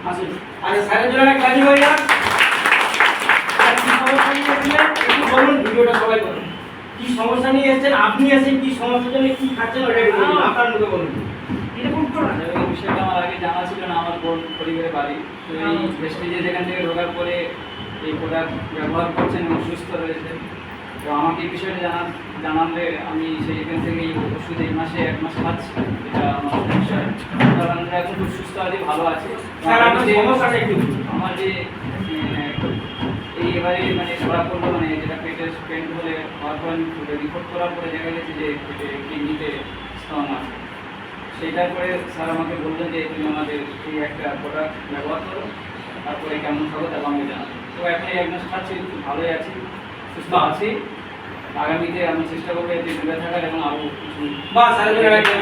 আসুন। আচ্ছা স্যারের জন্য একটা ক্লাস হয়ে যাক। আর কি সমস্যা নিয়ে এসেছিলেন একটু বলুন, ভিডিওটা সবাই করুন। কি সমস্যা নিয়ে এসেছেন, আপনি এসেছেন কি সমস্যার জন্য, কি খাচ্ছেন ওটা একটু বলুন, আপনার মুখে বলুন। এরকম করুন। এই বিষয়টা আমার আগে জানা ছিল না, আমার বোন পরিবারের বাড়ি। তো এই ভেস্টিজে যেখান থেকে ঢোকার পরে এই প্রোডাক্ট ব্যবহার করছেন এবং সুস্থ রয়েছে। তো আমাকে এই বিষয়টা জানালে আমি সেইখান থেকে এই ওষুধ এই মাসে 1 মাস খাচ্ছি। এটা আমার বিষয়, কারণ আমরা এখন খুব সুস্থ আছি, ভালো আছি। স্যার আপনার সমস্যাটা একটু আমার যে এই এবারে মানে ধরা পড়লো, মানে যেটা পেটের পেন হলে হওয়ার পর রিপোর্ট করার পরে দেখা গেছে যে পেটে কিডনিতে স্টোন আছে। সেইটার পরে স্যার আমাকে বললেন যে তুমি আমাদের এই একটা প্রোডাক্ট ব্যবহার করো, তারপরে কেমন থাকো তারপর আমি জানাবো। তো এখন এই 1 মাস খাচ্ছি, খুব ভালোই আছি, সুস্থ আছি। আগামীতে আমি চেষ্টা করবো এতে দূরে থাকার এবং আরও কিছু বা স্যারের জন্য একটা